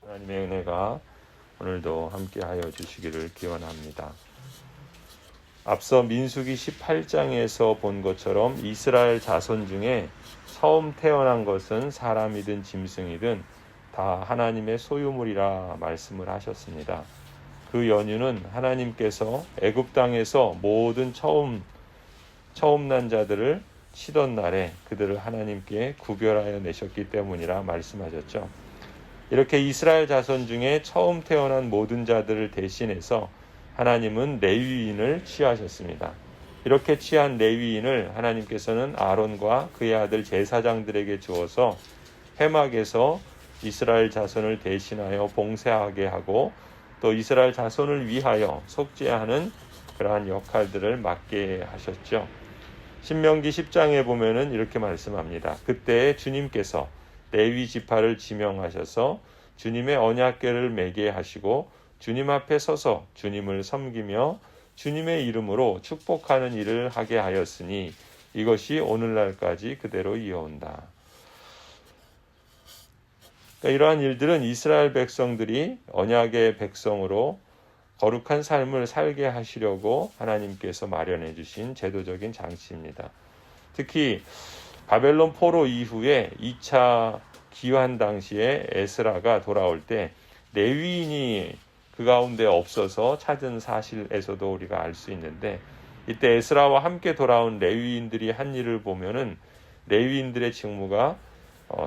하나님의 은혜가 오늘도 함께하여 주시기를 기원합니다. 앞서 민수기 18장에서 본 것처럼 이스라엘 자손 중에 처음 태어난 것은 사람이든 짐승이든 다 하나님의 소유물이라 말씀을 하셨습니다. 그 연유는 하나님께서 애굽 땅에서 모든 처음 난 자들을 치던 날에 그들을 하나님께 구별하여 내셨기 때문이라 말씀하셨죠. 이렇게 이스라엘 자손 중에 처음 태어난 모든 자들을 대신해서 하나님은 레위인을 취하셨습니다. 이렇게 취한 레위인을 하나님께서는 아론과 그의 아들 제사장들에게 주어서 회막에서 이스라엘 자손을 대신하여 봉사하게 하고 또 이스라엘 자손을 위하여 속죄하는 그러한 역할들을 맡게 하셨죠. 신명기 10장에 보면은 이렇게 말씀합니다. 그때 주님께서 레위 지파를 지명하셔서 주님의 언약궤를 매게 하시고 주님 앞에 서서 주님을 섬기며 주님의 이름으로 축복하는 일을 하게 하였으니 이것이 오늘날까지 그대로 이어온다. 그러니까 이러한 일들은 이스라엘 백성들이 언약의 백성으로 거룩한 삶을 살게 하시려고 하나님께서 마련해 주신 제도적인 장치입니다. 특히 바벨론 포로 이후에 2차 기환 당시에 에스라가 돌아올 때 레위인이 그 가운데 없어서 찾은 사실에서도 우리가 알 수 있는데, 이때 에스라와 함께 돌아온 레위인들이 한 일을 보면은 레위인들의 직무가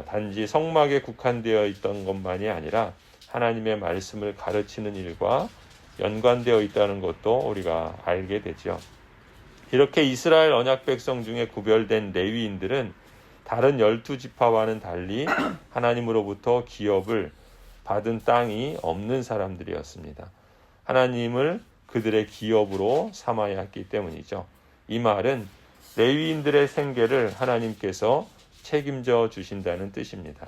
단지 성막에 국한되어 있던 것만이 아니라 하나님의 말씀을 가르치는 일과 연관되어 있다는 것도 우리가 알게 되죠. 이렇게 이스라엘 언약 백성 중에 구별된 레위인들은 다른 12지파와는 달리 하나님으로부터 기업을 받은 땅이 없는 사람들이었습니다. 하나님을 그들의 기업으로 삼아야 했기 때문이죠. 이 말은 레위인들의 생계를 하나님께서 책임져 주신다는 뜻입니다.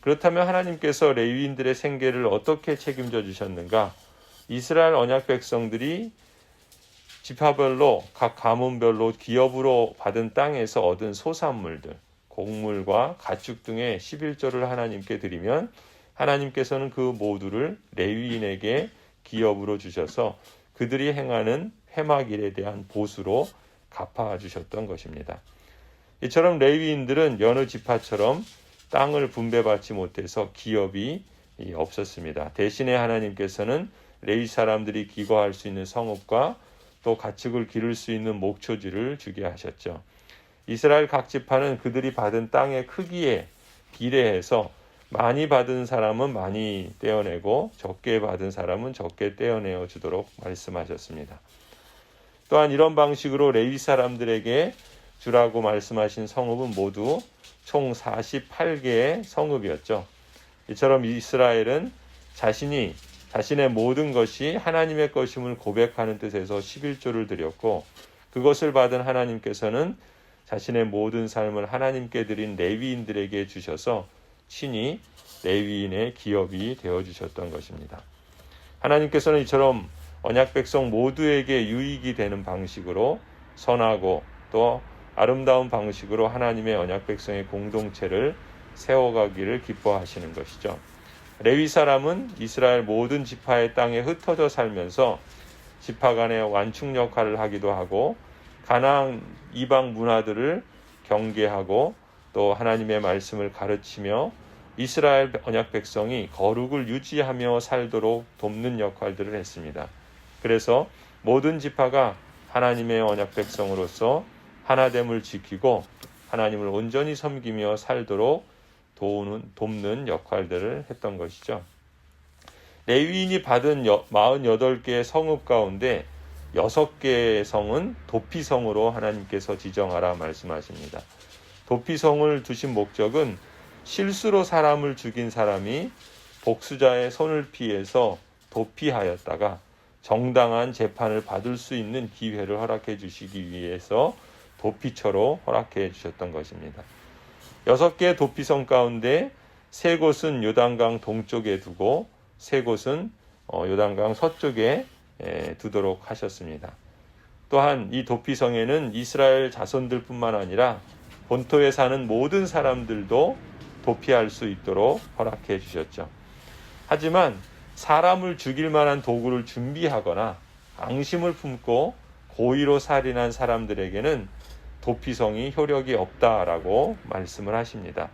그렇다면 하나님께서 레위인들의 생계를 어떻게 책임져 주셨는가? 이스라엘 언약 백성들이 지파별로 각 가문별로 기업으로 받은 땅에서 얻은 소산물들, 곡물과 가축 등의 11조를 하나님께 드리면 하나님께서는 그 모두를 레위인에게 기업으로 주셔서 그들이 행하는 회막일에 대한 보수로 갚아주셨던 것입니다. 이처럼 레위인들은 여느 지파처럼 땅을 분배받지 못해서 기업이 없었습니다. 대신에 하나님께서는 레위 사람들이 기거할 수 있는 성읍과 또 가축을 기를 수 있는 목초지를 주게 하셨죠. 이스라엘 각 지파는 그들이 받은 땅의 크기에 비례해서 많이 받은 사람은 많이 떼어내고 적게 받은 사람은 적게 떼어내어 주도록 말씀하셨습니다. 또한 이런 방식으로 레위 사람들에게 주라고 말씀하신 성읍은 모두 총 48개의 성읍이었죠. 이처럼 이스라엘은 자신의 모든 것이 하나님의 것임을 고백하는 뜻에서 11조를 드렸고, 그것을 받은 하나님께서는 자신의 모든 삶을 하나님께 드린 레위인들에게 주셔서 친히 레위인의 기업이 되어주셨던 것입니다. 하나님께서는 이처럼 언약 백성 모두에게 유익이 되는 방식으로 선하고 또 아름다운 방식으로 하나님의 언약 백성의 공동체를 세워가기를 기뻐하시는 것이죠. 레위 사람은 이스라엘 모든 지파의 땅에 흩어져 살면서 지파 간의 완충 역할을 하기도 하고 가나안 이방 문화들을 경계하고 또 하나님의 말씀을 가르치며 이스라엘 언약 백성이 거룩을 유지하며 살도록 돕는 역할들을 했습니다. 그래서 모든 지파가 하나님의 언약 백성으로서 하나됨을 지키고 하나님을 온전히 섬기며 살도록 돕는 역할들을 했던 것이죠. 레위인이 받은 48개의 성읍 가운데 6개의 성은 도피성으로 하나님께서 지정하라 말씀하십니다. 도피성을 두신 목적은 실수로 사람을 죽인 사람이 복수자의 손을 피해서 도피하였다가 정당한 재판을 받을 수 있는 기회를 허락해 주시기 위해서 도피처로 허락해 주셨던 것입니다. 6개의 도피성 가운데 3곳은 요단강 동쪽에 두고 3곳은 요단강 서쪽에 두도록 하셨습니다. 또한 이 도피성에는 이스라엘 자손들뿐만 아니라 본토에 사는 모든 사람들도 도피할 수 있도록 허락해 주셨죠. 하지만 사람을 죽일 만한 도구를 준비하거나 앙심을 품고 고의로 살인한 사람들에게는 도피성이 효력이 없다라고 말씀을 하십니다.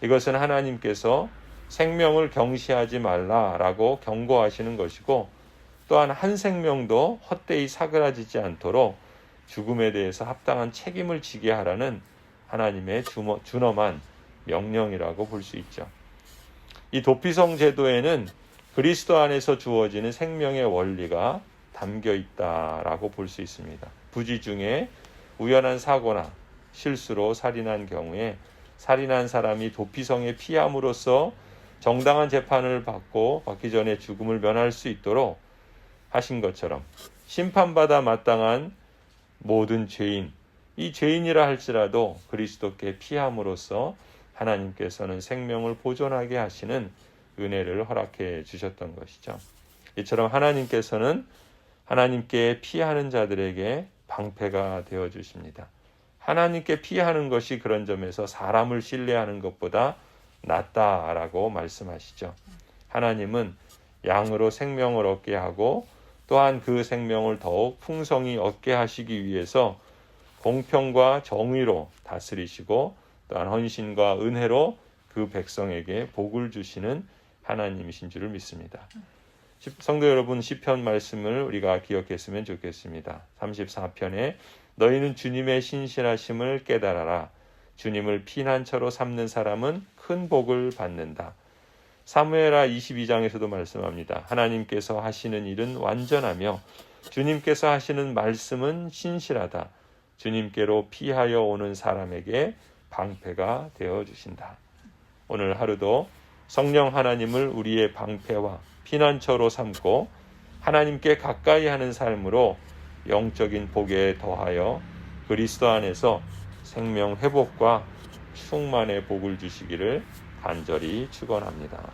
이것은 하나님께서 생명을 경시하지 말라라고 경고하시는 것이고, 또한 한 생명도 헛되이 사그라지지 않도록 죽음에 대해서 합당한 책임을 지게 하라는 하나님의 준엄한 명령이라고 볼 수 있죠. 이 도피성 제도에는 그리스도 안에서 주어지는 생명의 원리가 담겨 있다라고 볼 수 있습니다. 부지 중에 우연한 사고나 실수로 살인한 경우에 살인한 사람이 도피성에 피함으로써 정당한 재판을 받기 전에 죽음을 면할 수 있도록 하신 것처럼, 심판받아 마땅한 모든 죄인, 이 죄인이라 할지라도 그리스도께 피함으로써 하나님께서는 생명을 보존하게 하시는 은혜를 허락해 주셨던 것이죠. 이처럼 하나님께서는 하나님께 피하는 자들에게 방패가 되어 주십니다. 하나님께 피하는 것이 그런 점에서 사람을 신뢰하는 것보다 낫다라고 말씀하시죠. 하나님은 양으로 생명을 얻게 하고 또한 그 생명을 더욱 풍성히 얻게 하시기 위해서 공평과 정의로 다스리시고 또한 헌신과 은혜로 그 백성에게 복을 주시는 하나님이신 줄을 믿습니다. 성도 여러분, 시편 말씀을 우리가 기억했으면 좋겠습니다. 34편에 너희는 주님의 신실하심을 깨달아라. 주님을 피난처로 삼는 사람은 큰 복을 받는다. 사무엘하 22장에서도 말씀합니다. 하나님께서 하시는 일은 완전하며 주님께서 하시는 말씀은 신실하다. 주님께로 피하여 오는 사람에게 방패가 되어주신다. 오늘 하루도 성령 하나님을 우리의 방패와 피난처로 삼고 하나님께 가까이 하는 삶으로 영적인 복에 더하여 그리스도 안에서 생명 회복과 충만의 복을 주시기를 간절히 축원합니다.